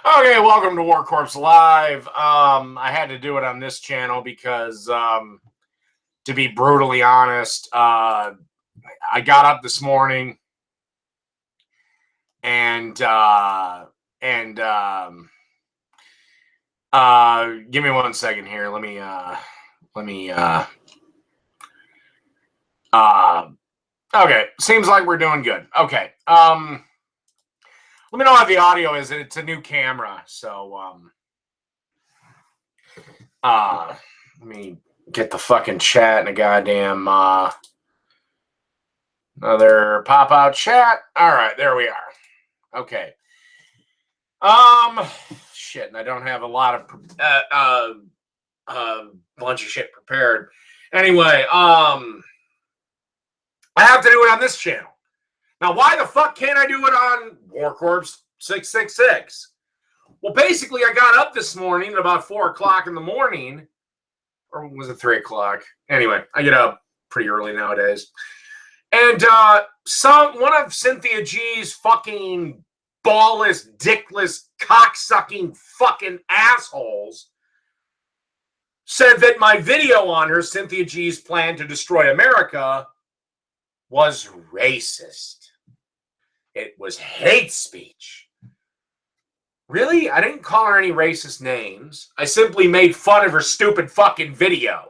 Okay, welcome to Warcorpse Live. I had to do it on this channel because, to be brutally honest, I got up this morning and give me 1 second here. Let me okay, seems like we're doing good. Okay. Let me know how the audio is. It's a new camera, so let me get the fucking chat in a goddamn another pop-out chat. All right, there we are. Okay. Shit, and I don't have a lot of bunch of shit prepared. Anyway, I have to do it on this channel. Now, why the fuck can't I do it on Warcorpse 666? Well, basically, I got up this morning at about 4 o'clock in the morning, or was it 3 o'clock? Anyway, I get up pretty early nowadays. And one of Cynthia G's fucking ballless, dickless, cocksucking fucking assholes said that my video on her, Cynthia G's plan to destroy America, was racist. It was hate speech. Really? I didn't call her any racist names. I simply made fun of her stupid fucking video.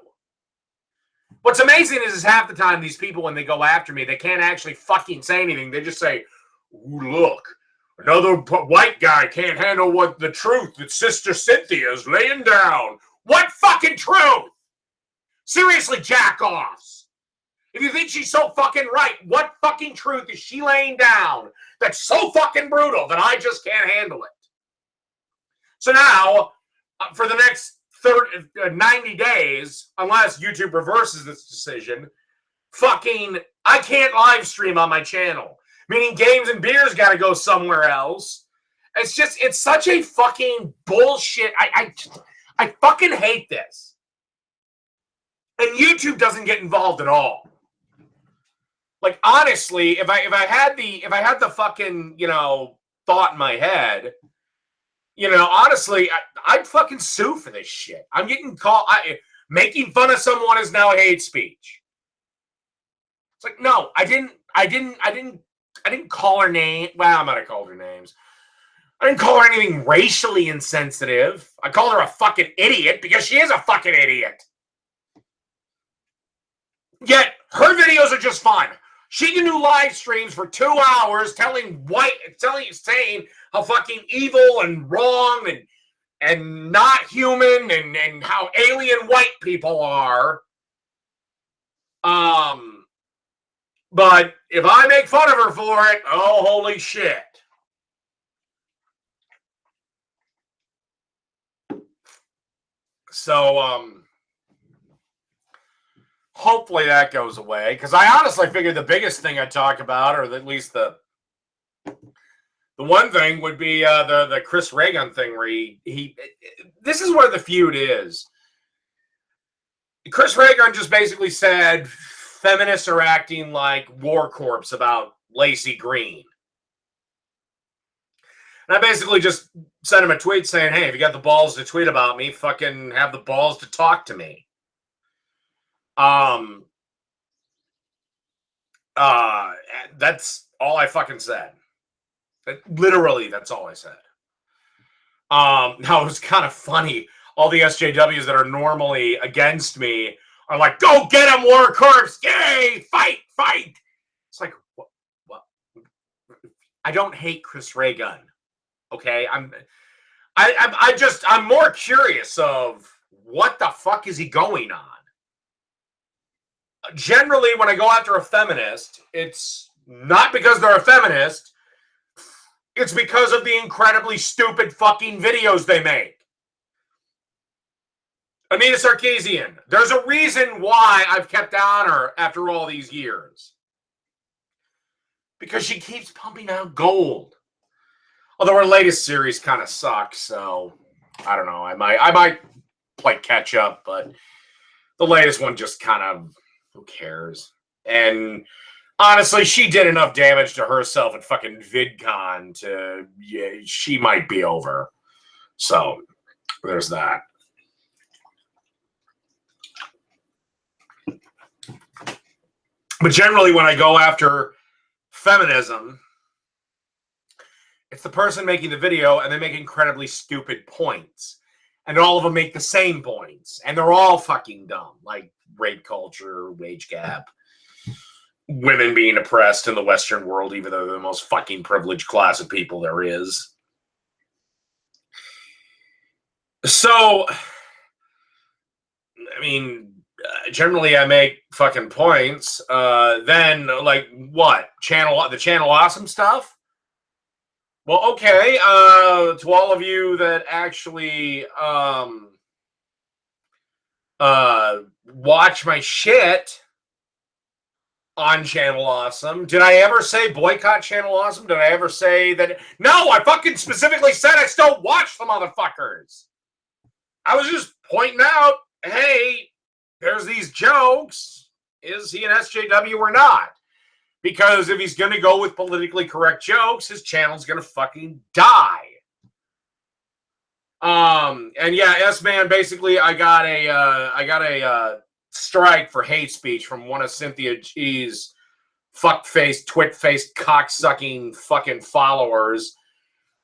What's amazing is half the time these people, when they go after me, they can't actually fucking say anything. They just say, look, another white guy can't handle the truth that Sister Cynthia is laying down. What fucking truth? Seriously, jack-offs. If you think she's so fucking right, what fucking truth is she laying down that's so fucking brutal that I just can't handle it? So now, for the next 90 days, unless YouTube reverses this decision, fucking, I can't live stream on my channel. Meaning Games and Beers got to go somewhere else. It's such a fucking bullshit. I fucking hate this. And YouTube doesn't get involved at all. Like, honestly, if I had the fucking, thought in my head, honestly, I'd fucking sue for this shit. I'm getting called. Making fun of someone is now hate speech. It's like, no, I didn't call her name. Well, I might have called her names. I didn't call her anything racially insensitive. I called her a fucking idiot because she is a fucking idiot. Yet her videos are just fine. She can do live streams for 2 hours saying how fucking evil and wrong and not human and how alien white people are. But if I make fun of her for it, oh, holy shit. So, hopefully that goes away, because I honestly figured the biggest thing I'd talk about, or at least the one thing, would be the Chris Reagan thing, where he this is where the feud is. Chris Reagan just basically said feminists are acting like Warcorpse about Lacey Green. And I basically just sent him a tweet saying, hey, if you got the balls to tweet about me, fucking have the balls to talk to me. That's all I fucking said. Literally, that's all I said. Now, it was kind of funny. All the SJWs that are normally against me are like, go get him, Warcorpse! Yay! Fight! Fight! It's like, what? I don't hate Chris Reagan. Okay? I'm more curious of what the fuck is he going on? Generally, when I go after a feminist, it's not because they're a feminist. It's because of the incredibly stupid fucking videos they make. Anita Sarkeesian, there's a reason why I've kept on her after all these years. Because she keeps pumping out gold. Although her latest series kind of sucks, so I don't know. I might play catch up, but the latest one just kind of, who cares? And honestly, she did enough damage to herself at fucking VidCon to, yeah, she might be over. So there's that. But generally, when I go after feminism, it's the person making the video, and they make incredibly stupid points. And all of them make the same points. And they're all fucking dumb. Like rape culture, wage gap, women being oppressed in the Western world, even though they're the most fucking privileged class of people there is. So, I mean, generally I make fucking points. Then, like, what? The Channel Awesome stuff? Well, okay, to all of you that actually watch my shit on Channel Awesome, did I ever say boycott Channel Awesome? Did I ever say that? No, I fucking specifically said I still watch the motherfuckers. I was just pointing out, hey, there's these jokes. Is he an SJW or not? Because if he's going to go with politically correct jokes, his channel's going to fucking die. And yeah, S-Man, basically, I got a strike for hate speech from one of Cynthia G's fuck-faced, twit-faced, cock-sucking fucking followers.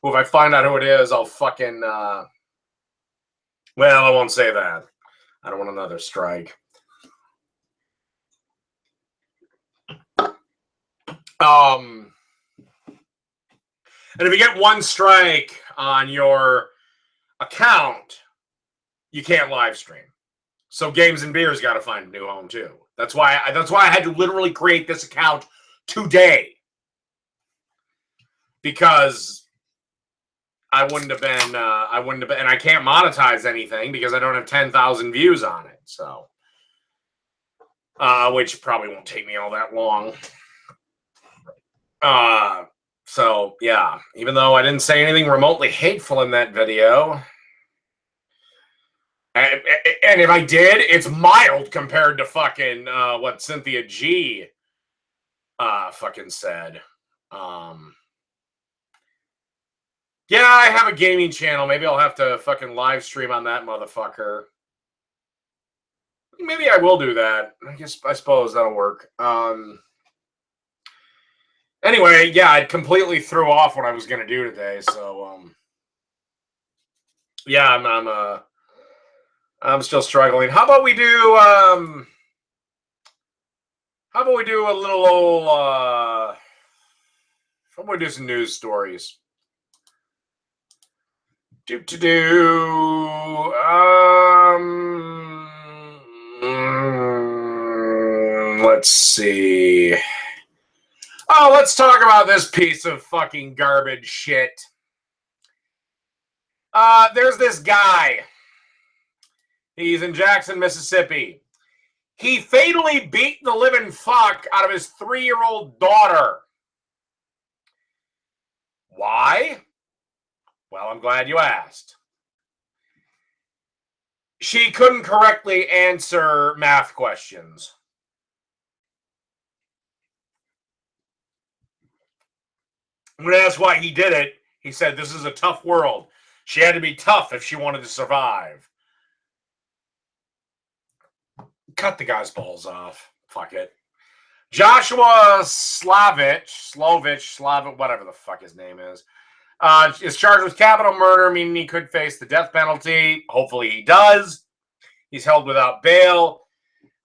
Who, if I find out who it is, I'll fucking, well, I won't say that. I don't want another strike. And if you get one strike on your account, you can't live stream. So Games and Beer's got to find a new home too. That's why I had to literally create this account today, because I wouldn't have been, and I can't monetize anything because I don't have 10,000 views on it. So, which probably won't take me all that long. So yeah, even though I didn't say anything remotely hateful in that video, and if I did, it's mild compared to fucking what Cynthia G fucking said. Yeah, I have a gaming channel. Maybe I'll have to fucking live stream on that motherfucker. Maybe I will do that. I suppose that'll work. Anyway, yeah, I completely threw off what I was gonna do today, so yeah, I'm still struggling. How about we do a little old how about we do some news stories? Let's see. Oh, let's talk about this piece of fucking garbage shit. There's this guy. He's in Jackson, Mississippi. He fatally beat the living fuck out of his 3-year-old daughter. Why? Well, I'm glad you asked. She couldn't correctly answer math questions. When asked why he did it, he said, "This is a tough world. She had to be tough if she wanted to survive." Cut the guy's balls off. Fuck it. Joshua Slavich, whatever the fuck his name is charged with capital murder, meaning he could face the death penalty. Hopefully he does. He's held without bail.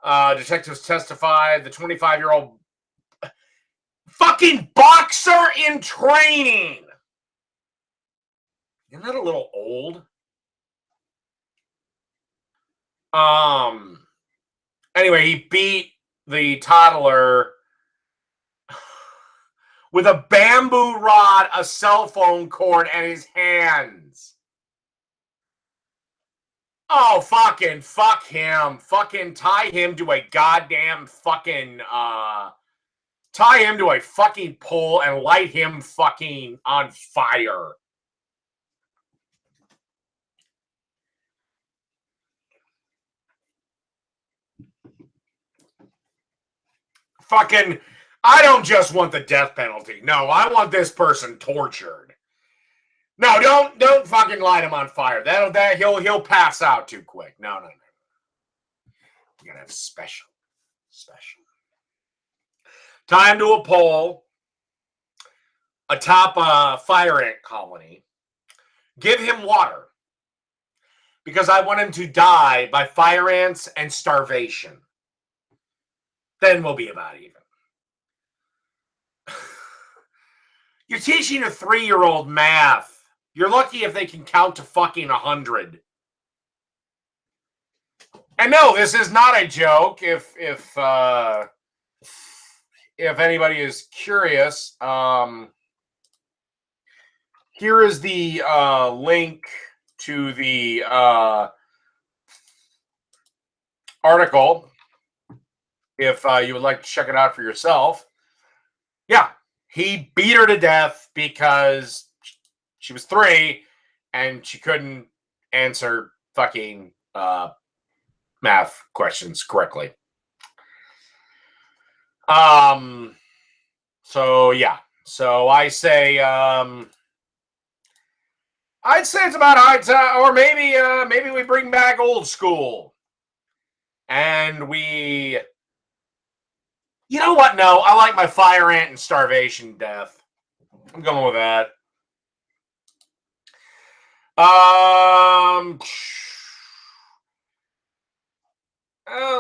Detectives testified the 25-year-old fucking boxer in training. Isn't that a little old? Anyway, he beat the toddler with a bamboo rod, a cell phone cord, and his hands. Oh, fucking fuck him. Fucking tie him to a goddamn fucking, tie him to a fucking pole and light him fucking on fire. Fucking, I don't just want the death penalty. No, I want this person tortured. No, don't fucking light him on fire. He'll pass out too quick. No. We gotta have special. Tie him to a pole atop a fire ant colony. Give him water. Because I want him to die by fire ants and starvation. Then we'll be about even. You're teaching a 3-year-old math. You're lucky if they can count to fucking 100. And no, this is not a joke. If anybody is curious, here is the link to the article. If you would like to check it out for yourself. Yeah, he beat her to death because she was 3 and she couldn't answer fucking math questions correctly. So yeah. So I say I'd say it's about high time, or maybe we bring back old school. And we, you know what? No, I like my fire ant and starvation death. I'm going with that.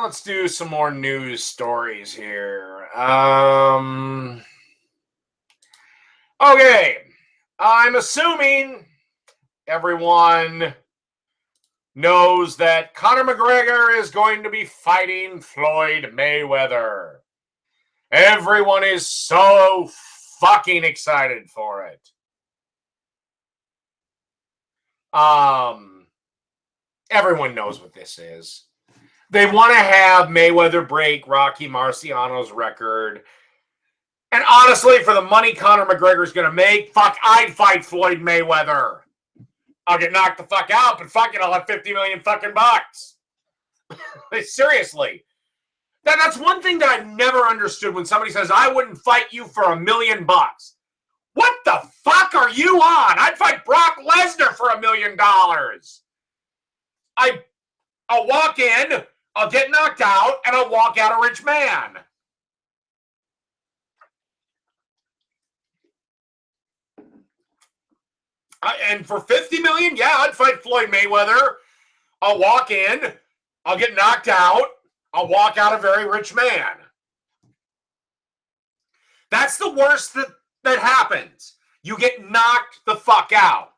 Let's do some more news stories here. Okay. I'm assuming everyone knows that Conor McGregor is going to be fighting Floyd Mayweather. Everyone is so fucking excited for it. Everyone knows what this is. They want to have Mayweather break Rocky Marciano's record. And honestly, for the money Conor McGregor's going to make, fuck, I'd fight Floyd Mayweather. I'll get knocked the fuck out, but fucking I'll have 50 million fucking bucks. Seriously. That's one thing that I've never understood when somebody says, I wouldn't fight you for $1 million. What the fuck are you on? I'd fight Brock Lesnar for $1 million. I'll walk in, I'll get knocked out, and I'll walk out a rich man. And for $50 million, yeah, I'd fight Floyd Mayweather. I'll walk in, I'll get knocked out, I'll walk out a very rich man. That's the worst that happens. You get knocked the fuck out.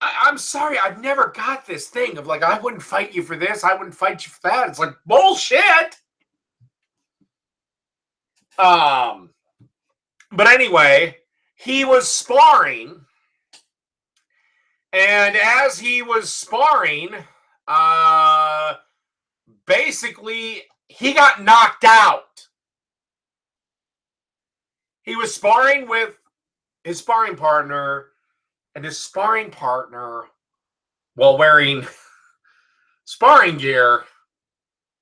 I'm sorry, I've never got this thing of like, I wouldn't fight you for this, I wouldn't fight you for that. It's like, bullshit. But anyway, he was sparring, and as he was sparring, basically, he got knocked out. He was sparring with his sparring partner, and his sparring partner, while wearing sparring gear,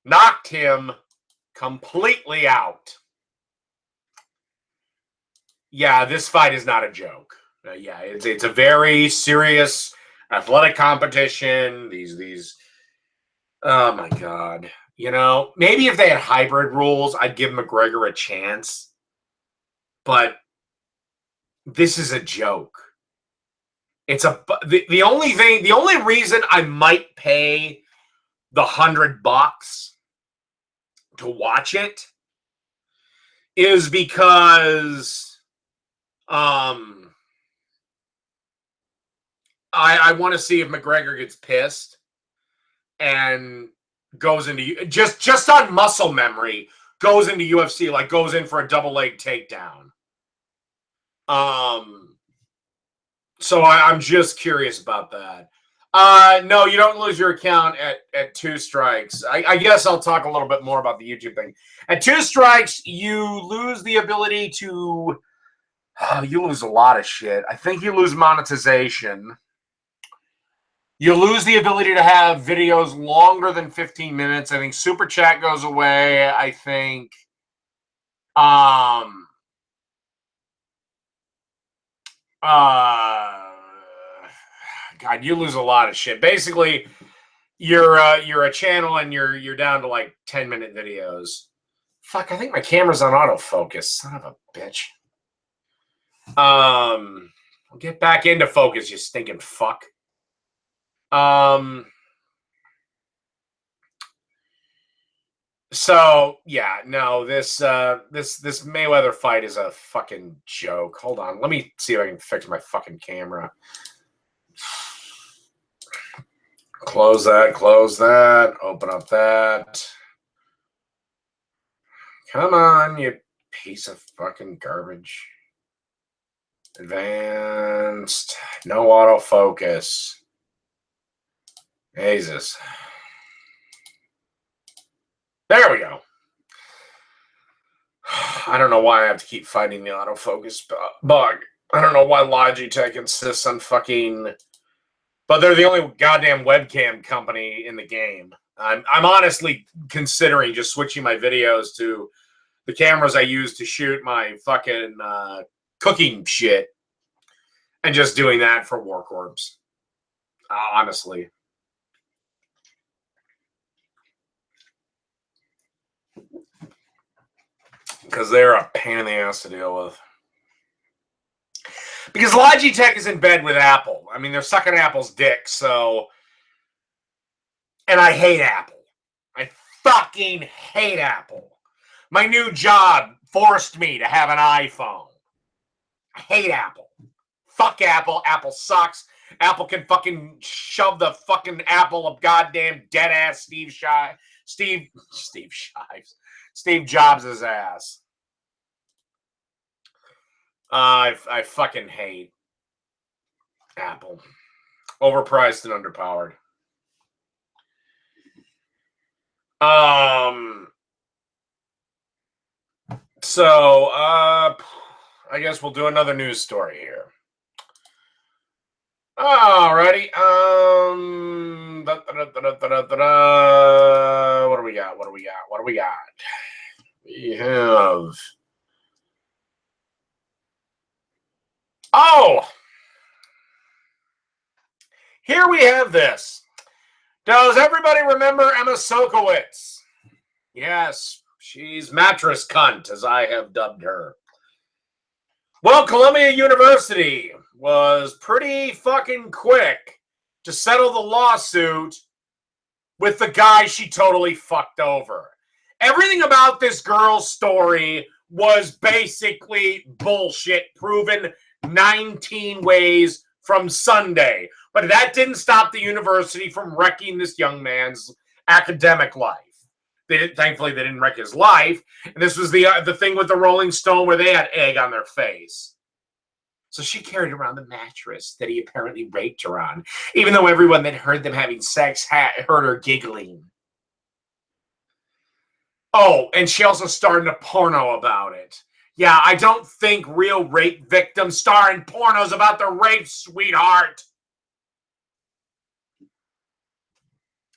knocked him completely out. Yeah, this fight is not a joke. Yeah, it's a very serious athletic competition. These oh my God. You know, maybe if they had hybrid rules, I'd give McGregor a chance. But this is a joke. It's the only reason I might pay the $100 to watch it is because I want to see if McGregor gets pissed and goes into just on muscle memory, goes into UFC, like goes in for a double leg takedown. So I'm just curious about that. No, you don't lose your account at 2 strikes. I guess I'll talk a little bit more about the YouTube thing. At 2 strikes, you lose the ability to. You lose a lot of shit. I think you lose monetization. You lose the ability to have videos longer than 15 minutes. I think Super Chat goes away. I think God, you lose a lot of shit. Basically, you're a channel and you're down to like 10-minute videos. Fuck, I think my camera's on autofocus. Son of a bitch. Get back into focus, you stinking fuck. So yeah, no, this Mayweather fight is a fucking joke. Hold on, let me see if I can fix my fucking camera. Close that, open up that. Come on, you piece of fucking garbage. Advanced, no autofocus. Jesus. There we go. I don't know why I have to keep fighting the autofocus bug. I don't know why Logitech insists on fucking... But they're the only goddamn webcam company in the game. I'm honestly considering just switching my videos to the cameras I use to shoot my fucking cooking shit and just doing that for Warcorpse. Honestly. Because they're a pain in the ass to deal with. Because Logitech is in bed with Apple. I mean, they're sucking Apple's dick, so... And I hate Apple. I fucking hate Apple. My new job forced me to have an iPhone. I hate Apple. Fuck Apple. Apple sucks. Apple can fucking shove the fucking apple of goddamn dead-ass Steve Jobs' ass. I fucking hate Apple. Overpriced and underpowered. So, I guess we'll do another news story here. Alrighty. What do we got? We have... Oh! Here we have this. Does everybody remember Emma Sokowitz? Yes, she's mattress cunt, as I have dubbed her. Well, Columbia University was pretty fucking quick to settle the lawsuit with the guy she totally fucked over. Everything about this girl's story was basically bullshit, proven 19 ways from Sunday. But that didn't stop the university from wrecking this young man's academic life. Thankfully, they didn't wreck his life. And this was the thing with the Rolling Stone where they had egg on their face. So she carried around the mattress that he apparently raped her on, even though everyone that heard them having sex heard her giggling. Oh, and she also starred in a porno about it. Yeah, I don't think real rape victims star in pornos about the rape, sweetheart.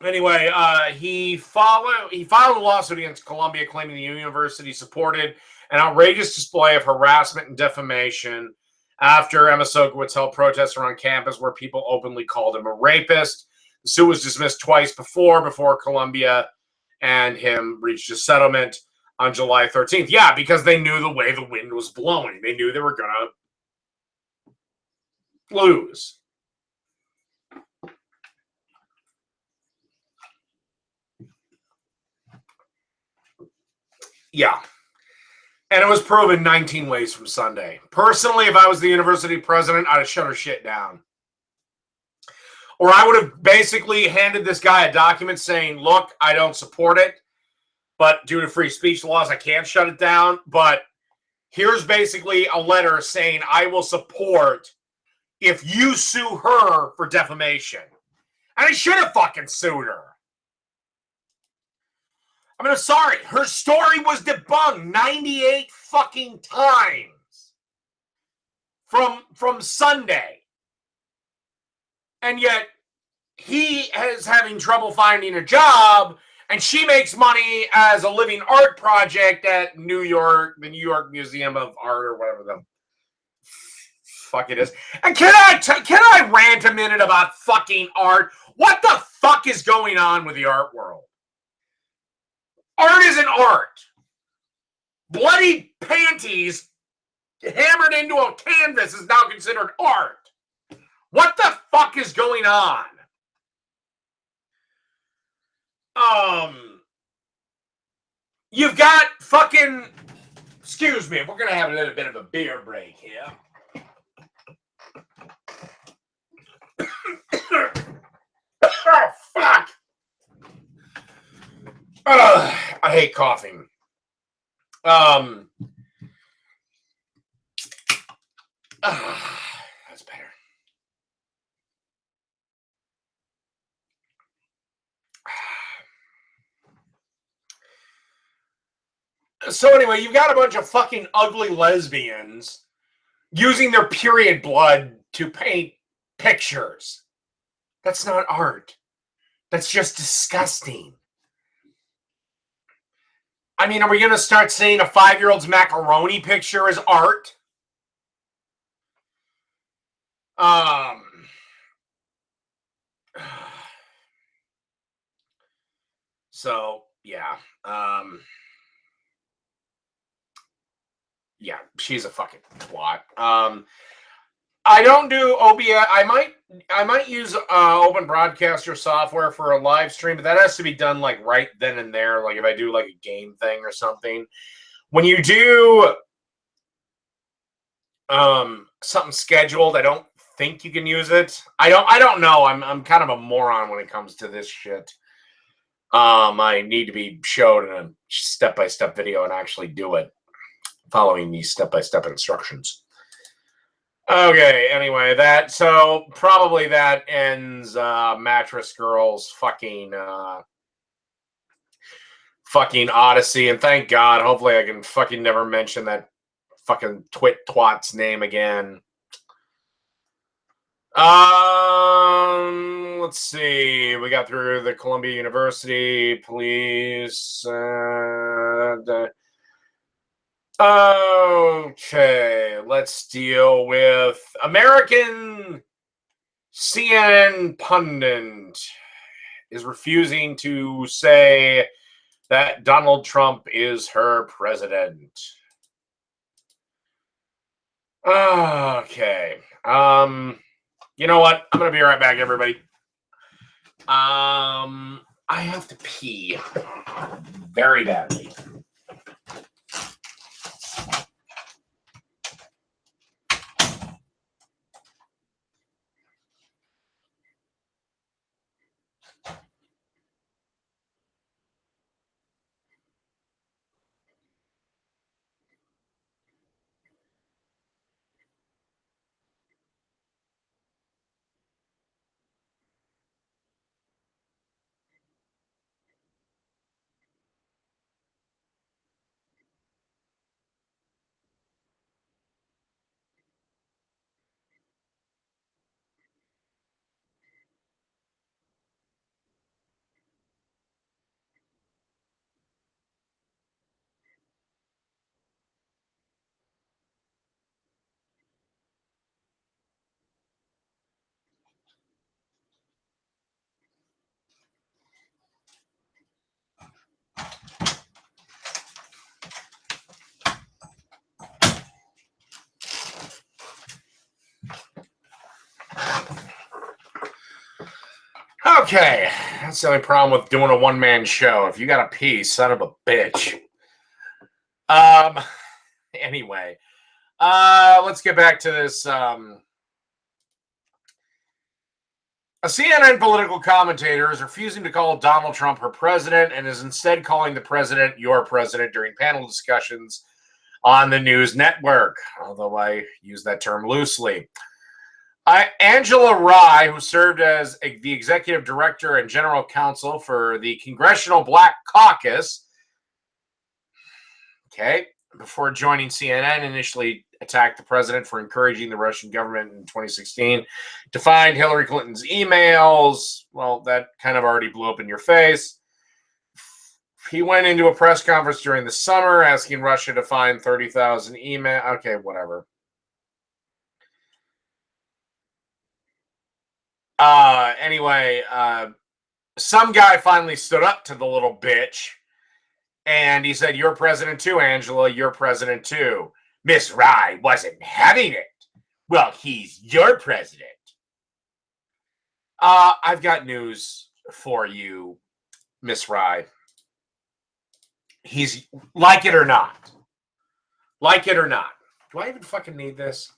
Anyway, he filed a lawsuit against Columbia claiming the university supported an outrageous display of harassment and defamation after Emma Sokowitz held protests around campus where people openly called him a rapist. The suit was dismissed twice before Columbia and him reached a settlement on July 13th. Yeah, because they knew the way the wind was blowing. They knew they were going to lose. Yeah. And it was proven 19 ways from Sunday. Personally, if I was the university president, I'd have shut her shit down. Or I would have basically handed this guy a document saying, look, I don't support it, but due to free speech laws, I can't shut it down. But here's basically a letter saying I will support if you sue her for defamation. And I should have fucking sued her. I mean, I'm sorry. Her story was debunked 98 fucking times from Sunday. And yet, he is having trouble finding a job, and she makes money as a living art project at the New York Museum of Art or whatever the fuck it is. And can I rant a minute about fucking art? What the fuck is going on with the art world? Art isn't art. Bloody panties hammered into a canvas is now considered art. What the fuck is going on? You've got fucking... Excuse me, we're going to have a little bit of a beer break here. Oh, fuck. I hate coughing. That's better. So anyway, you've got a bunch of fucking ugly lesbians using their period blood to paint pictures. That's not art. That's just disgusting. I mean, are we going to start saying a 5-year-old's macaroni picture is art? So, yeah. Yeah, she's a fucking twat. I don't do OBS. I might use Open Broadcaster software for a live stream, but that has to be done like right then and there. Like if I do like a game thing or something. When you do something scheduled, I don't think you can use it. I don't know. I'm kind of a moron when it comes to this shit. I need to be showed in a step-by-step video and actually do it, following these step-by-step instructions. Okay, anyway, so probably that ends Mattress Girl's fucking Odyssey, and thank God, hopefully I can fucking never mention that fucking twat's name again. Let's see. We got through the Columbia University police. Okay, let's deal with American CNN pundit is refusing to say that Donald Trump is her president. Okay. You know what? I'm going to be right back, everybody. I have to pee very badly. Okay, that's the only problem with doing a one-man show. If you got to pee, son of a bitch. Anyway, let's get back to this. A CNN political commentator is refusing to call Donald Trump her president and is instead calling the president your president during panel discussions on the news network, although I use that term loosely. Angela Rye, who served as the executive director and general counsel for the Congressional Black Caucus, before joining CNN, initially attacked the president for encouraging the Russian government in 2016 to find Hillary Clinton's emails. Well, that kind of already blew up in your face. He went into a press conference during the summer asking Russia to find 30,000 emails. Okay, whatever. Anyway, some guy finally stood up to the little bitch, and he said, "You're president too, Angela. You're president too." Miss Rye wasn't having it. Well, he's your president. I've got news for you, Miss Rye. He's, like it or not. Like it or not. Do I even fucking need this?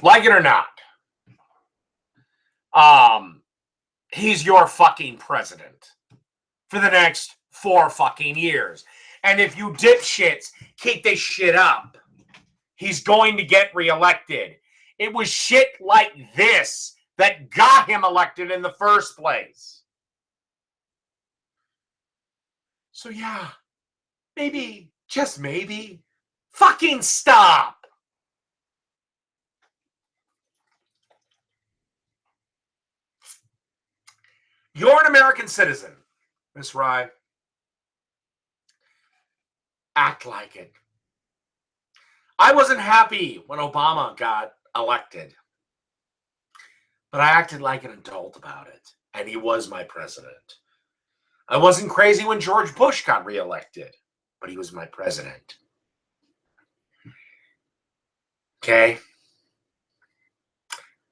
Like it or not. He's your fucking president for the next 4 fucking years. And if you dipshits keep this shit up, he's going to get reelected. It was shit like this that got him elected in the first place. So yeah, maybe, just maybe, fucking stop. You're an American citizen, Miss Rye. Act like it. I wasn't happy when Obama got elected, but I acted like an adult about it, and he was my president. I wasn't crazy when George Bush got reelected, but he was my president. Okay?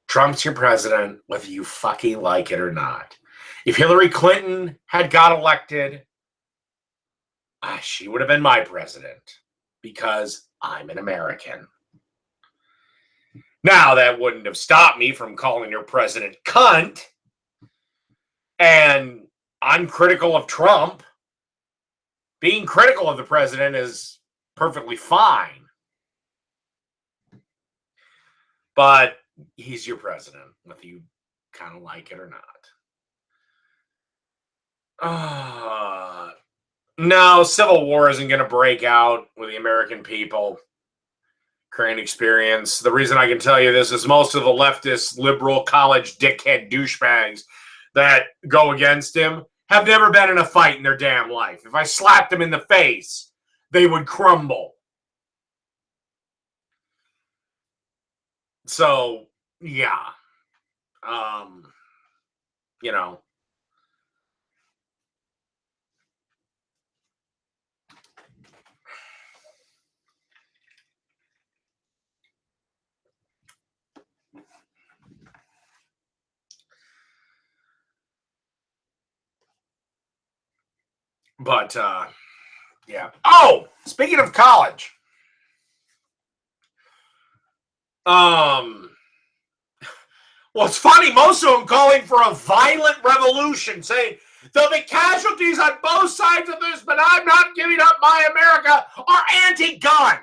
Trump's your president, whether you fucking like it or not. If Hillary Clinton had got elected, she would have been my president because I'm an American. Now, that wouldn't have stopped me from calling your president cunt, and I'm critical of Trump. Being critical of the president is perfectly fine. But he's your president, whether you kind of like it or not. No, civil war isn't going to break out with the American people. Current experience. The reason I can tell you this is most of the leftist, liberal, college dickhead douchebags that go against him have never been in a fight in their damn life. If I slapped them in the face, they would crumble. So, yeah. You know. But, yeah. Oh, speaking of college. Well, it's funny, most of them calling for a violent revolution, saying there'll be casualties on both sides of this, but I'm not giving up my America, are anti-gun.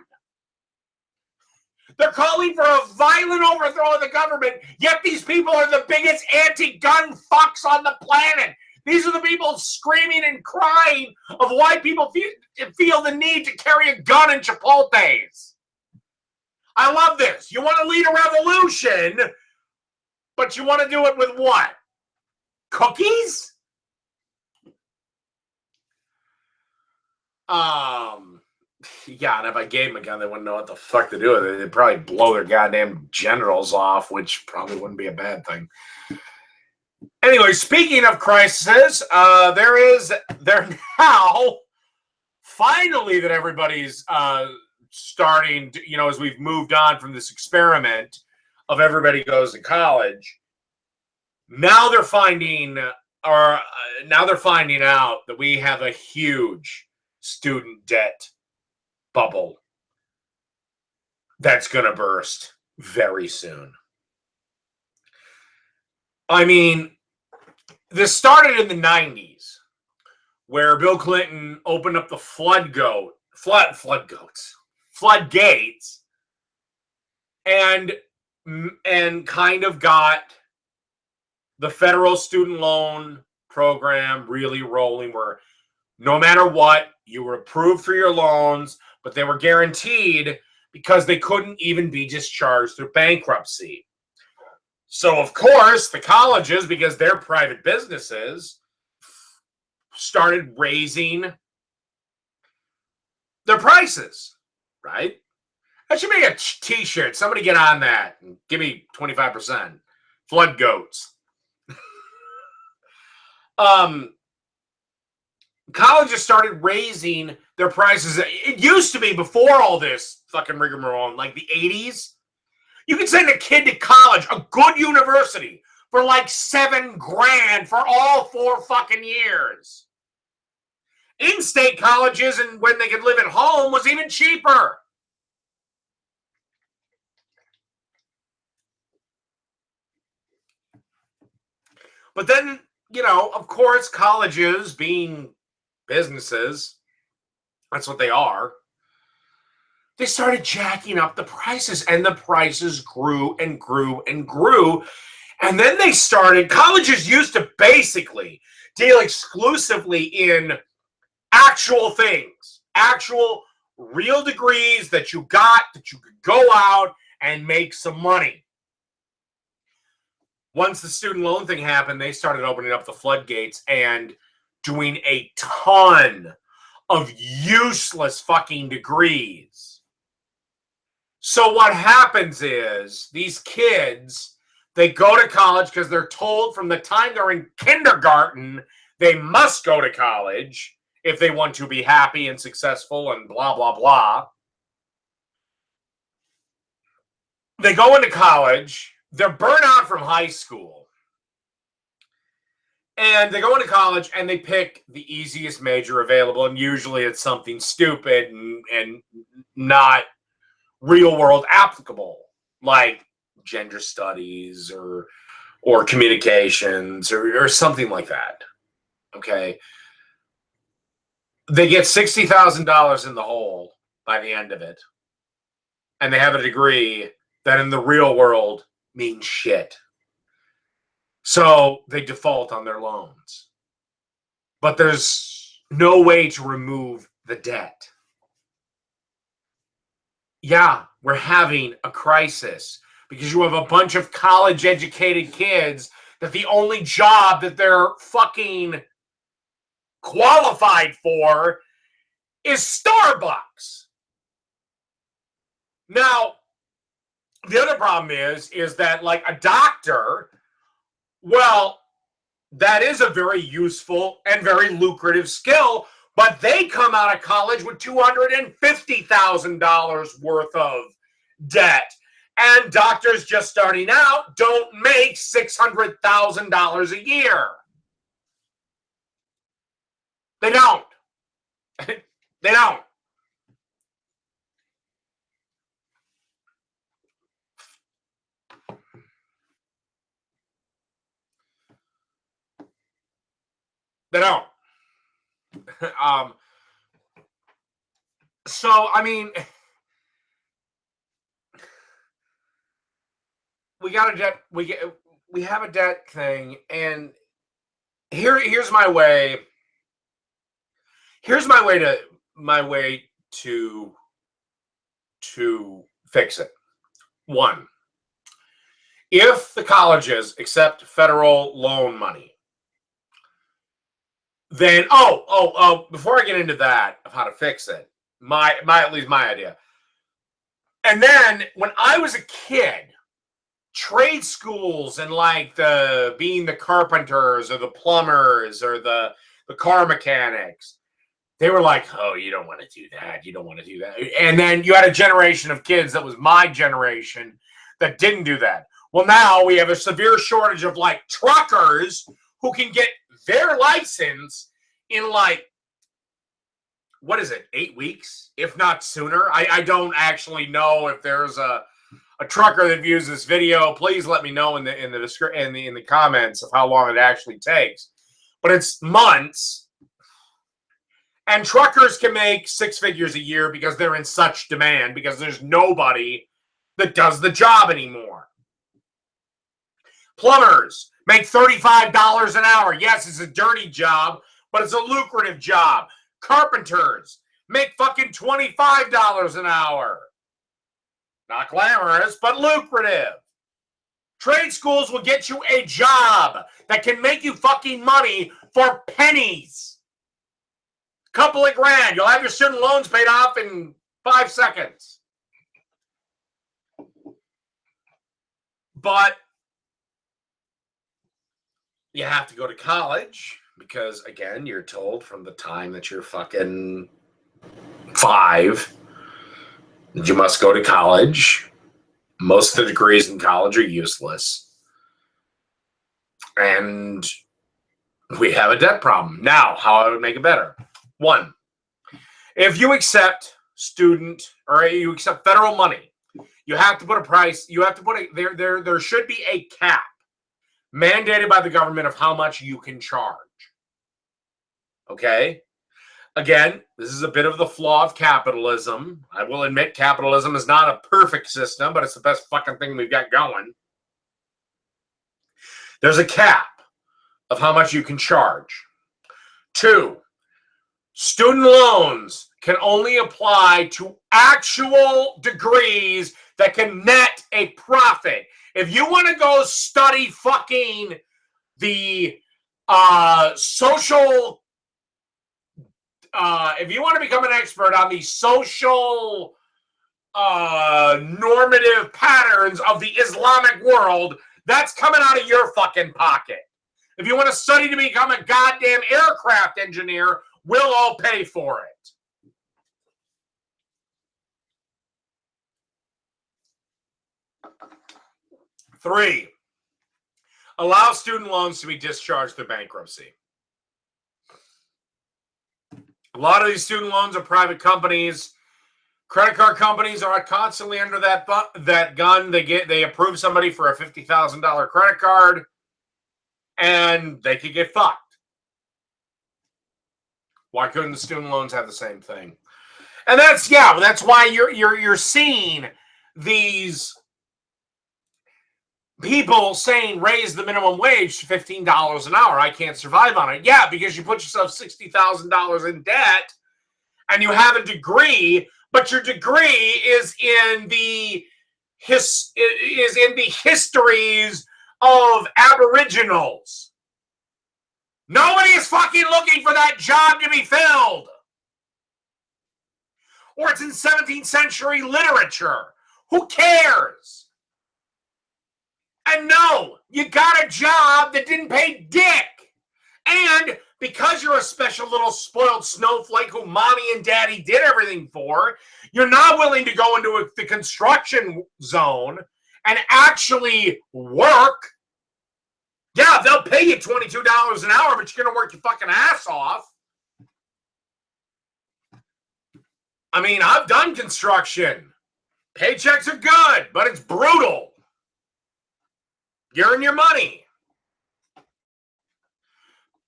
They're calling for a violent overthrow of the government, yet these people are the biggest anti-gun fucks on the planet. These are the people screaming and crying of why people feel the need to carry a gun in Chipotle's. I love this. You want to lead a revolution, but you want to do it with what? Cookies? Yeah, and if I gave them a gun, they wouldn't know what the fuck to do with it. They'd probably blow their goddamn genitals off, which probably wouldn't be a bad thing. Anyway, speaking of crises, there now, finally, that everybody's starting to, as we've moved on from this experiment of everybody goes to college, now they're finding out that we have a huge student debt bubble that's going to burst very soon. I mean, this started in the 90s, where Bill Clinton opened up the floodgates, and kind of got the federal student loan program really rolling, where no matter what, you were approved for your loans, but they were guaranteed because they couldn't even be discharged through bankruptcy. So, of course, the colleges, because they're private businesses, started raising their prices, right? That should be a t-shirt. Somebody get on that and give me 25%. Flood goats. colleges started raising their prices. It used to be, before all this fucking rigmarole, in like the 80s, you could send a kid to college, a good university, for like $7,000 for all 4 fucking years. In-state colleges, and when they could live at home, was even cheaper. But then, you know, of course, colleges, being businesses, that's what they are, they started jacking up the prices, and the prices grew and grew and grew. And then they started, colleges used to basically deal exclusively in actual things, actual real degrees that you got, that you could go out and make some money. Once the student loan thing happened, they started opening up the floodgates and doing a ton of useless fucking degrees. So what happens is these kids, they go to college because they're told from the time they're in kindergarten they must go to college if they want to be happy and successful and blah, blah, blah. They go into college. They're burnt out from high school. And they go into college and they pick the easiest major available. And usually it's something stupid and not real world applicable, like gender studies or communications or something like that. Okay. They get $60,000 in the hole by the end of it. And they have a degree that in the real world means shit. So they default on their loans. But there's no way to remove the debt. Yeah, we're having a crisis because you have a bunch of college-educated kids that the only job that they're fucking qualified for is Starbucks. Now, the other problem is that, like, a doctor, well, that is a very useful and very lucrative skill, but they come out of college with $250,000 worth of debt. And doctors just starting out don't make $600,000 a year. They don't. They don't. They don't. So, I mean, we got a debt. We have a debt thing, and here's my way. Here's my way to fix it. One, if the colleges accept federal loan money, then before I get into that of how to fix it, my at least my idea. And then when I was a kid, trade schools and like being the carpenters or the plumbers or the car mechanics, they were like, oh, you don't want to do that. You don't want to do that. And then you had a generation of kids that was my generation that didn't do that. Well, now we have a severe shortage of like truckers who can get their license in like, what is it, 8 weeks, if not sooner? I don't actually know if there's a trucker that views this video. Please let me know in the comments of how long it actually takes. But it's months. And truckers can make 6 figures a year because they're in such demand, because there's nobody that does the job anymore. Plumbers make $35 an hour. Yes, it's a dirty job, but it's a lucrative job. Carpenters make fucking $25 an hour. Not glamorous, but lucrative. Trade schools will get you a job that can make you fucking money for pennies. Couple of grand. You'll have your student loans paid off in 5 seconds. But you have to go to college Because, again, you're told from the time that you're fucking 5 that you must go to college. Most of the degrees in college are useless. And we have a debt problem. Now, how I would make it better. 1, if you accept student or you accept federal money, you have to put a price. You have to put there should be a cap mandated by the government of how much you can charge. Okay? Again, this is a bit of the flaw of capitalism. I will admit capitalism is not a perfect system, but it's the best fucking thing we've got going. There's a cap of how much you can charge. 2, student loans can only apply to actual degrees that can net a profit. If you want to go study fucking the social, if you want to become an expert on the social normative patterns of the Islamic world, that's coming out of your fucking pocket. If you want to study to become a goddamn aircraft engineer, we'll all pay for it. Three, allow student loans to be discharged through bankruptcy. A lot of these student loans are private companies. Credit card companies are constantly under that gun. They approve somebody for a $50,000 credit card, and they could get fucked. Why couldn't the student loans have the same thing? And that's why you're seeing these people saying raise the minimum wage to $15 an hour. I can't survive on it. Yeah, because you put yourself $60,000 in debt and you have a degree, but your degree is in the histories of Aboriginals. Nobody is fucking looking for that job to be filled. Or it's in 17th century literature. Who cares? And no, you got a job that didn't pay dick. And because you're a special little spoiled snowflake who mommy and daddy did everything for, you're not willing to go into the construction zone and actually work. Yeah, they'll pay you $22 an hour, but you're going to work your fucking ass off. I mean, I've done construction. Paychecks are good, but it's brutal. You're in your money.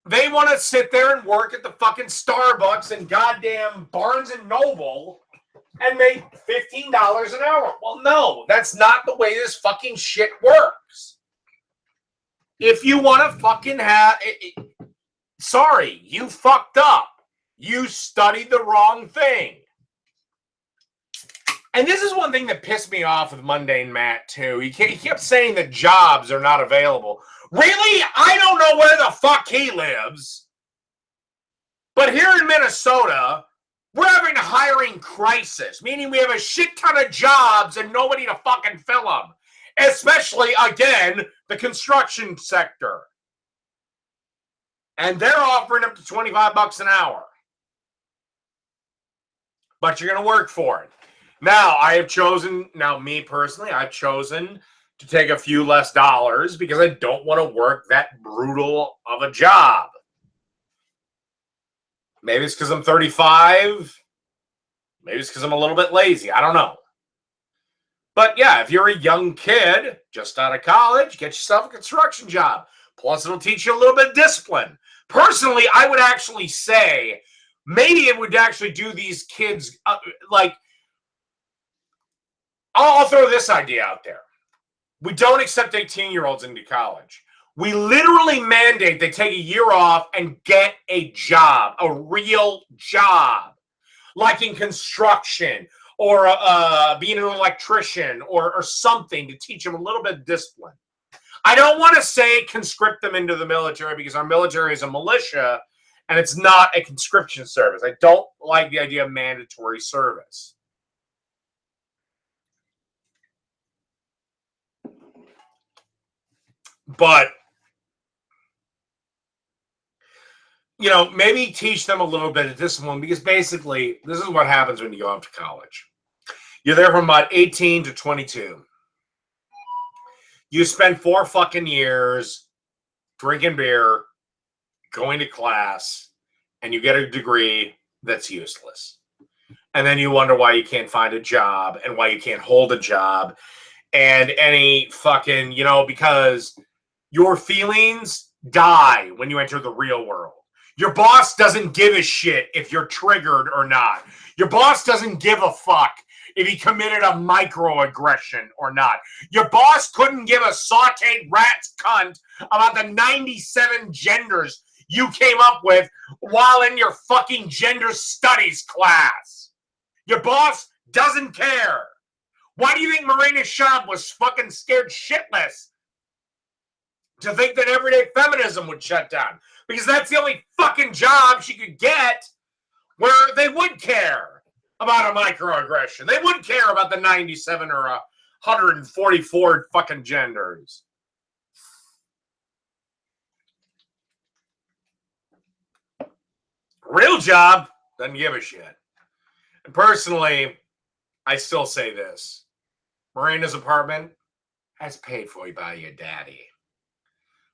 They want to sit there and work at the fucking Starbucks and goddamn Barnes and Noble and make $15 an hour. Well, no, that's not the way this fucking shit works. If you want to fucking have... sorry, you fucked up. You studied the wrong thing. And this is one thing that pissed me off with Mundane Matt, too. He kept saying that jobs are not available. Really? I don't know where the fuck he lives. But here in Minnesota, we're having a hiring crisis, meaning we have a shit ton of jobs and nobody to fucking fill them. Especially, again, the construction sector. And they're offering up to $25 an hour. But you're going to work for it. Now, me personally, I've chosen to take a few less dollars because I don't want to work that brutal of a job. Maybe it's because I'm 35. Maybe it's because I'm a little bit lazy. I don't know. But yeah, if you're a young kid just out of college, get yourself a construction job. Plus, it'll teach you a little bit of discipline. Personally, I would actually say maybe it would actually do these kids I'll throw this idea out there. We don't accept 18-year-olds into college. We literally mandate they take a year off and get a job, a real job, like in construction or being an electrician or something to teach them a little bit of discipline. I don't want to say conscript them into the military because our military is a militia and it's not a conscription service. I don't like the idea of mandatory service. But you know, maybe teach them a little bit of discipline, because basically this is what happens when you go off to college. You're there from about 18 to 22. You spend 4 fucking years drinking beer, going to class, and you get a degree that's useless. And then you wonder why you can't find a job and why you can't hold a job and any fucking, you know, because your feelings die when you enter the real world. Your boss doesn't give a shit if you're triggered or not. Your boss doesn't give a fuck if he committed a microaggression or not. Your boss couldn't give a sauteed rat's cunt about the 97 genders you came up with while in your fucking gender studies class. Your boss doesn't care. Why do you think Marina Shab was fucking scared shitless to think that everyday feminism would shut down? Because that's the only fucking job she could get where they would care about a microaggression. They would care about the 97 or 144 fucking genders. Real job, doesn't give a shit. And personally, I still say this. Marina's apartment has paid for by your daddy.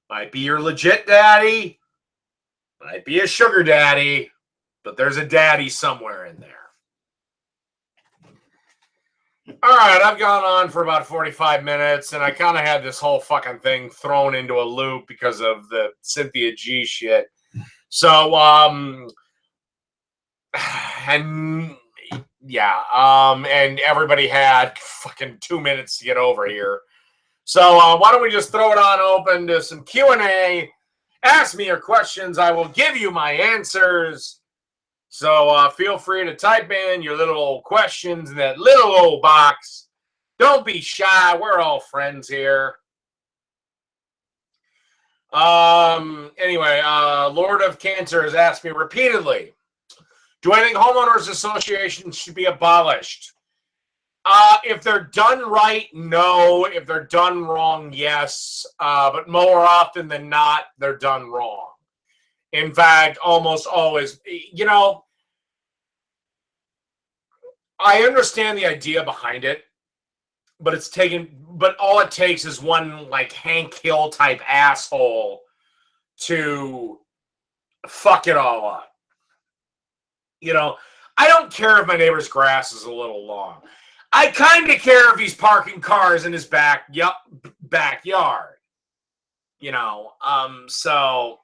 Might be your legit daddy, might be a sugar daddy, but there's a daddy somewhere in there. All right, I've gone on for about 45 minutes, and I kind of had this whole fucking thing thrown into a loop because of the Cynthia G shit. So, and yeah, and everybody had fucking 2 minutes to get over here. So why don't we just throw it on open to some Q&A. Ask me your questions. I will give you my answers. So feel free to type in your little old questions in that little old box. Don't be shy. We're all friends here. Anyway, Lord of Cancer has asked me repeatedly, do I think homeowners associations should be abolished? If they're done right, no. If they're done wrong, yes. But more often than not, they're done wrong. In fact, almost always, you know, I understand the idea behind it, but all it takes is one like Hank Hill type asshole to fuck it all up. You know, I don't care if my neighbor's grass is a little long. I kind of care if he's parking cars in his backyard. You know, so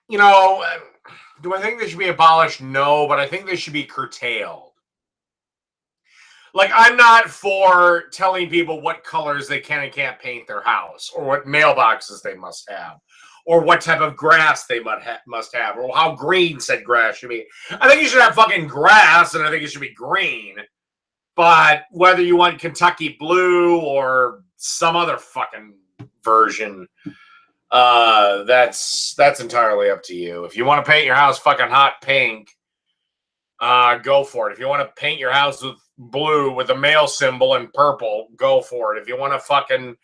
you know, do I think they should be abolished? No, but I think they should be curtailed. Like, I'm not for telling people what colors they can and can't paint their house, or what mailboxes they must have, or what type of grass they must have, or how green said grass should be. I think you should have fucking grass, and I think it should be green. But whether you want Kentucky blue or some other fucking version, that's entirely up to you. If you want to paint your house fucking hot pink, go for it. If you want to paint your house with blue with a male symbol and purple, go for it. If you want to fucking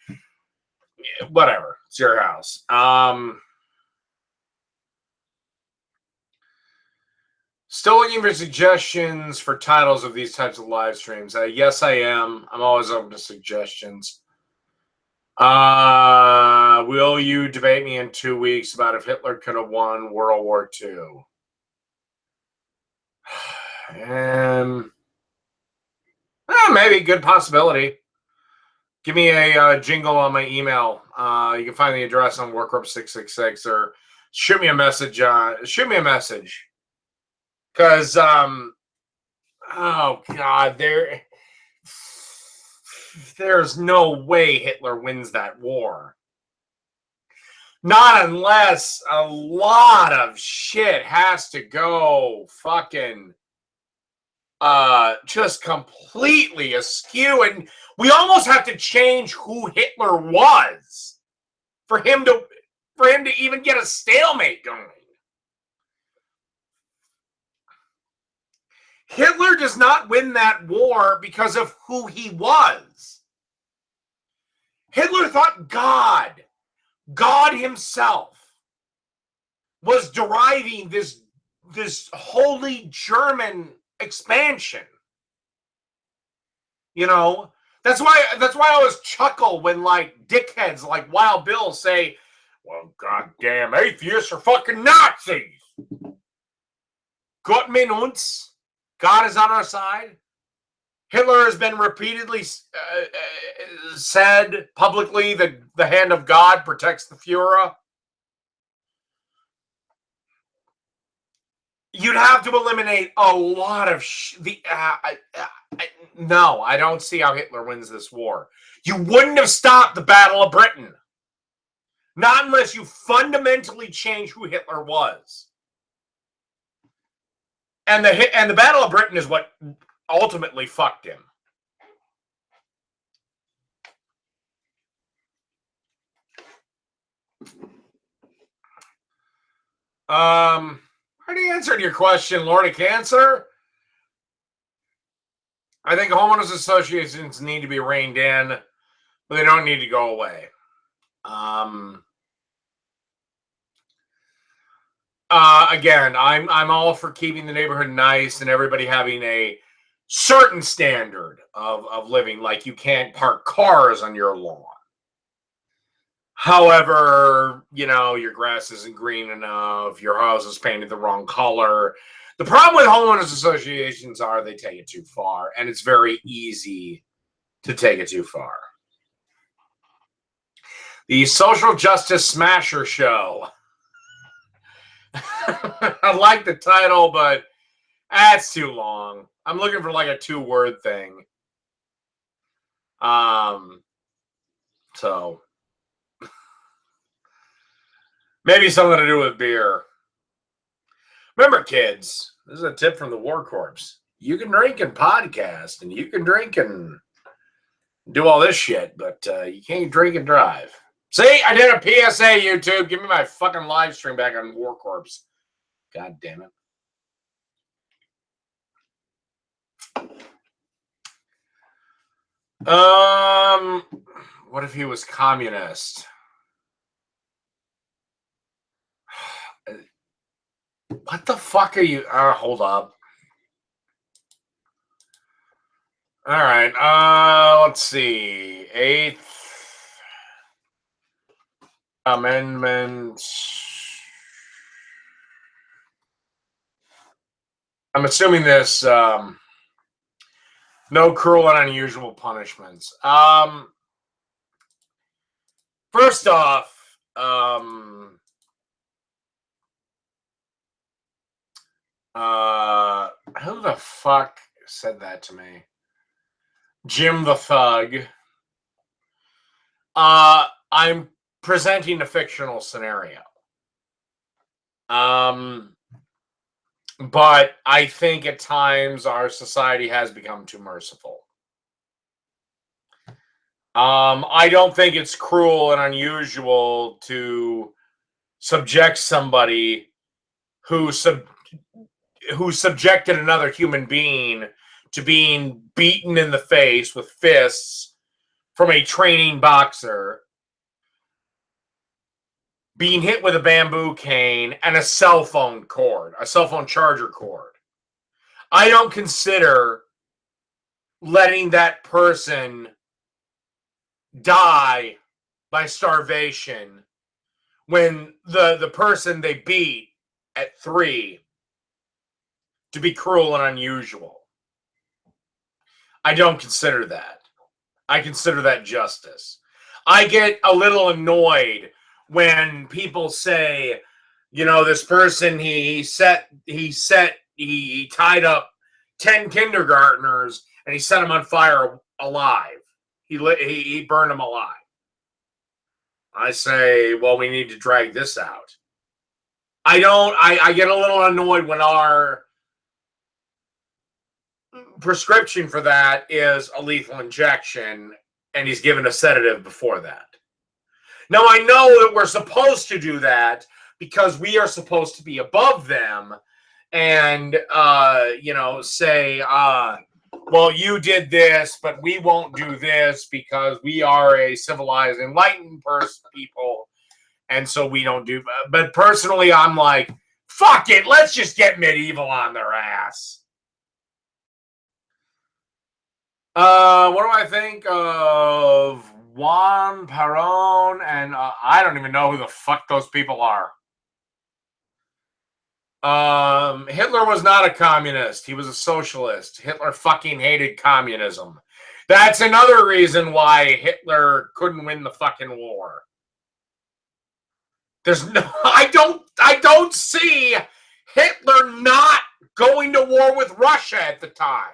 whatever, it's your house. Still looking for suggestions for titles of these types of live streams. Yes, I am. I'm always open to suggestions. Will you debate me in 2 weeks about if Hitler could have won World War II? Maybe, good possibility. Give me a jingle on my email. You can find the address on Warcorpse 666, or shoot me a message. Because, oh God, there's no way Hitler wins that war. Not unless a lot of shit has to go fucking just completely askew, and we almost have to change who Hitler was for him to even get a stalemate going. Hitler does not win that war because of who he was. Hitler thought God himself, was deriving this holy German expansion. You know, that's why I always chuckle when like dickheads like Wild Bill say, "Well, goddamn atheists are fucking Nazis." Gott mit uns. God is on our side. Hitler has been repeatedly said publicly that the hand of God protects the Führer. You'd have to eliminate a lot of no, I don't see how Hitler wins this war. You wouldn't have stopped the Battle of Britain. Not unless you fundamentally change who Hitler was. And the Battle of Britain is what ultimately fucked him. I already answered your question, Lord of Cancer. I think homeowners associations need to be reined in, but they don't need to go away. Again, I'm all for keeping the neighborhood nice and everybody having a certain standard of living, like you can't park cars on your lawn. However, you know, your grass isn't green enough, your house is painted the wrong color. The problem with homeowners associations are they take it too far, and it's very easy to take it too far. The Social Justice Smasher Show. I like the title, but that's too long. I'm looking for like a 2-word thing. So maybe something to do with beer. Remember, kids, this is a tip from the Warcorpse. You can drink and podcast, and you can drink and do all this shit, but you can't drink and drive. See, I did a PSA, YouTube. Give me my fucking live stream back on Warcorpse. God damn it. What if he was communist? What the fuck are you? Hold up. All right. Let's see. 8th Amendment. I'm assuming this. No cruel and unusual punishments. First off, who the fuck said that to me? Jim the Thug. I'm presenting a fictional scenario. But I think at times our society has become too merciful. I don't think it's cruel and unusual to subject somebody who subjected another human being to being beaten in the face with fists from a training boxer, being hit with a bamboo cane, and a cell phone charger cord. I don't consider letting that person die by starvation when the person they beat at 3 to be cruel and unusual. I don't consider that. I consider that justice. I get a little annoyed when people say, you know, this person, he tied up 10 kindergartners and he set them on fire alive. He burned them alive. I say, well, we need to drag this out. I get a little annoyed when our prescription for that is a lethal injection and he's given a sedative before that. Now, I know that we're supposed to do that because we are supposed to be above them and say, well, you did this, but we won't do this because we are a civilized, enlightened people, and so we don't do. But personally, I'm like, fuck it, let's just get medieval on their ass. What do I think of Juan Perón? And I don't even know who the fuck those people are. Hitler was not a communist. He was a socialist. Hitler fucking hated communism. That's another reason why Hitler couldn't win the fucking war. I don't see Hitler not going to war with Russia at the time.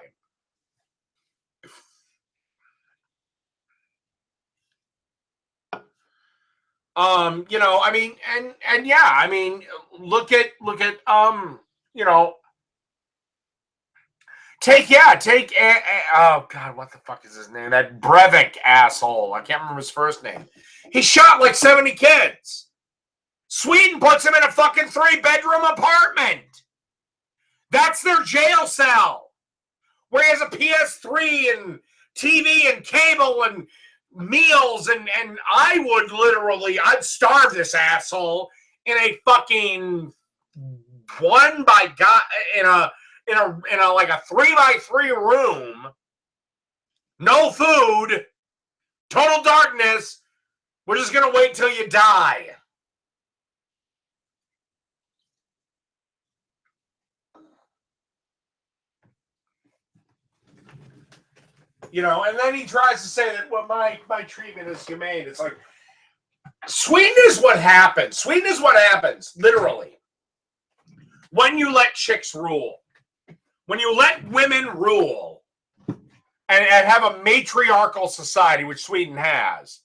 I mean, and yeah, I mean, look at, take, oh God, what the fuck is his name? That Breivik asshole. I can't remember his first name. He shot like 70 kids. Sweden puts him in a fucking 3-bedroom apartment. That's their jail cell. Where he has a PS3 and TV and cable and meals, and I'd starve this asshole in a fucking in a like a 3x3 room, no food, total darkness. We're just gonna wait till you die. And then he tries to say that, well, my treatment is humane. It's like, Sweden is what happens. Sweden is what happens, literally, when you let chicks rule. When you let women rule and have a matriarchal society, which Sweden has,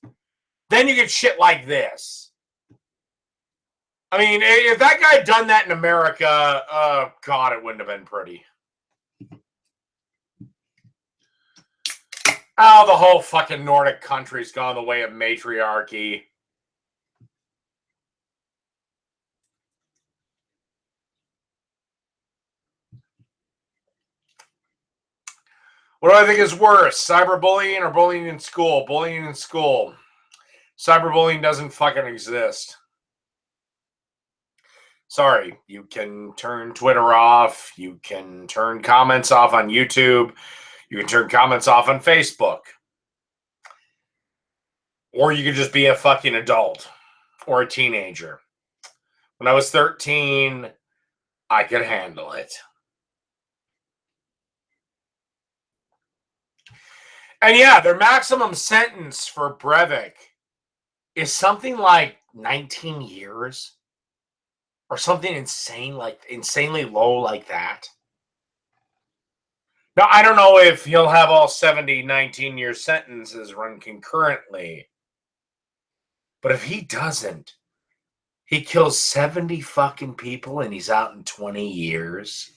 then you get shit like this. I mean, if that guy had done that in America, God, it wouldn't have been pretty. Oh, the whole fucking Nordic country's gone the way of matriarchy. What do I think is worse, cyberbullying or bullying in school? Bullying in school. Cyberbullying doesn't fucking exist. Sorry, you can turn Twitter off. You can turn comments off on YouTube. You can turn comments off on Facebook. Or you could just be a fucking adult or a teenager. When I was 13, I could handle it. And yeah, their maximum sentence for Breivik is something like 19 years or something insane, like insanely low like that. Now, I don't know if he'll have all 70 19-year sentences run concurrently. But if he doesn't, he kills 70 fucking people and he's out in 20 years.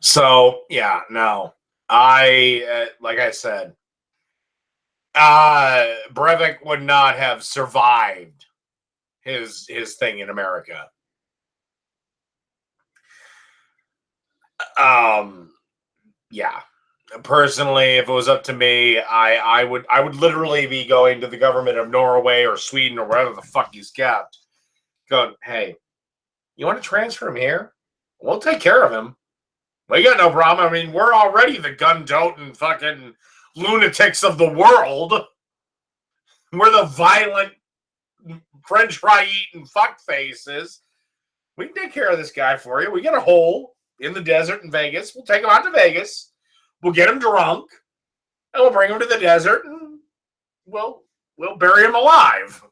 So, yeah, no. Like I said, Breivik would not have survived his thing in America. Yeah. Personally, if it was up to me, I would literally be going to the government of Norway or Sweden or wherever the fuck he's kept, going, hey, you want to transfer him here? We'll take care of him. We got no problem. I mean, we're already the gun-toting fucking lunatics of the world. We're the violent French fry-eating fuckfaces. We can take care of this guy for you. We got a hole in the desert in Vegas. We'll take him out to Vegas. We'll get him drunk, and we'll bring him to the desert, and we'll bury him alive.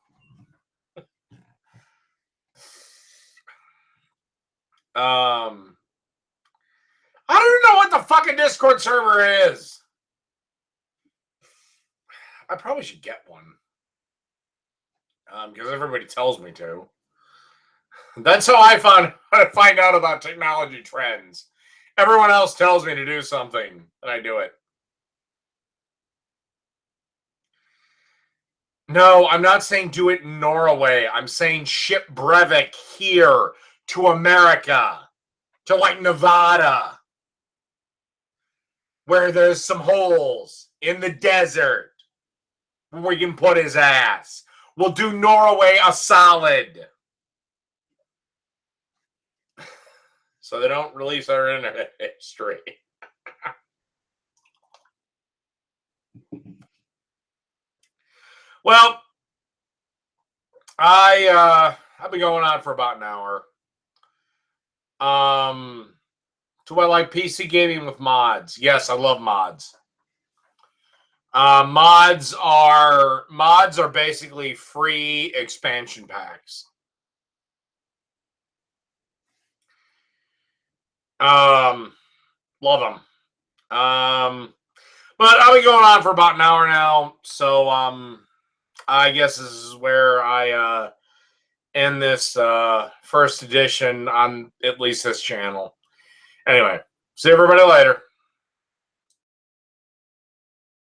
I don't know what the fucking Discord server is. I probably should get one. Because everybody tells me to. That's how I find out about technology trends. Everyone else tells me to do something, and I do it. No, I'm not saying do it in Norway. I'm saying ship Breivik here to America, to like Nevada, where there's some holes in the desert where we can put his ass. We'll do Norway a solid. So they don't release our internet history. Well, I've been going on for about an hour. Do I like PC gaming with mods? Yes, I love mods. Mods are basically free expansion packs. Love them. But I've been going on for about an hour now, so I guess this is where I end this first edition on at least this channel. Anyway, see everybody later.